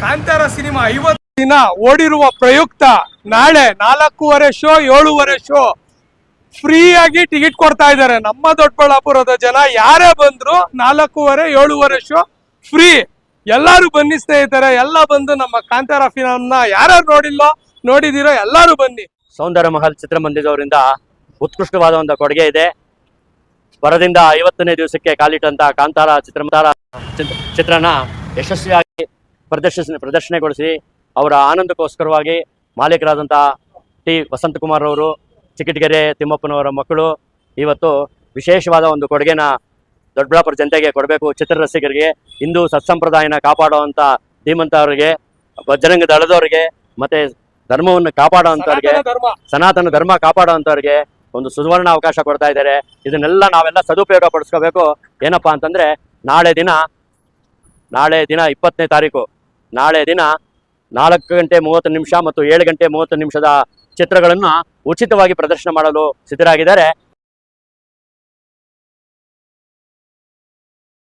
Kantara cinema 50 ದಿನ ಓಡಿರುವ ಪ್ರಯುಕ್ತ ನಾಳೆ 4:15 ಶೋ 7:15 ಶೋ ಫ್ರೀ ಆಗಿ ಟಿಕೆಟ್ ಕೊಡ್ತಾ ಇದ್ದಾರೆ. ನಮ್ಮ ದೊಡ್ಡಬಳ್ಳಾಪುರದ ಜನ ಯಾರೇ ಬಂದ್ರು 4:15 7:15 ಶೋ ಫ್ರೀ. ಎಲ್ಲಾರು ಬನ್ನಿ ಸ್ನೇಹಿತರೆ, ಎಲ್ಲ ಬಂದು ನಮ್ಮ ಕಾಂತಾರ ಫಿಲಂನ ಯಾರ್ಯಾರು ನೋಡಿದಿರೋ ಎಲ್ಲಾರು ಬನ್ನಿ. ಸೌಂದರ್ಯ ಮಹಲ್ ಚಿತ್ರಮಂದಿರದವರಿಂದ ಉತ್ಕೃಷ್ಟವಾದ ಒಂದು ಕೊಡುಗೆ ಇದೆ. ಬರದಿಂದ 50ನೇ ದಿವಸಕ್ಕೆ ಕಾಲಿಟ್ಟಂತ ಕಾಂತಾರ ಚಿತ್ರನ ಯಶಸ್ವಿಯಾಗಿ ಪ್ರದರ್ಶನಗೊಳಿಸಿ ಅವರ ಆನಂದಕ್ಕೋಸ್ಕರವಾಗಿ ಮಾಲೀಕರಾದಂಥ ಟಿ ವಸಂತಕುಮಾರ್ ಅವರು, ಚಿಕ್ಕಟಗೆರೆ ತಿಮ್ಮಪ್ಪನವರ ಮಕ್ಕಳು ಇವತ್ತು ವಿಶೇಷವಾದ ಒಂದು ಕೊಡುಗೆನ ದೊಡ್ಡಬಳ್ಳಾಪುರ ಜನತೆಗೆ ಕೊಡಬೇಕು. ಚಿತ್ರರಸಿಕರಿಗೆ, ಹಿಂದೂ ಸತ್ಸಂಪ್ರದಾಯನ ಕಾಪಾಡುವಂಥ ಧೀಮಂತ ಅವರಿಗೆ, ಬಜರಂಗ ದಳದವರಿಗೆ, ಮತ್ತೆ ಧರ್ಮವನ್ನು ಕಾಪಾಡುವಂಥವ್ರಿಗೆ, ಸನಾತನ ಧರ್ಮ ಕಾಪಾಡುವಂಥವ್ರಿಗೆ ಒಂದು ಸುವರ್ಣ ಅವಕಾಶ ಕೊಡ್ತಾ ಇದ್ದಾರೆ. ಇದನ್ನೆಲ್ಲ ನಾವೆಲ್ಲ ಸದುಪಯೋಗ ಪಡಿಸ್ಕೋಬೇಕು. ಏನಪ್ಪಾ ಅಂತಂದ್ರೆ ನಾಳೆ ದಿನ 20ನೇ ತಾರೀಕು, ನಾಳೆ ದಿನ 4:30 ಮತ್ತು 7:30 ಚಿತ್ರಗಳನ್ನು ಉಚಿತವಾಗಿ ಪ್ರದರ್ಶನ ಮಾಡಲು ಸಿದ್ಧರಾಗಿದ್ದಾರೆ.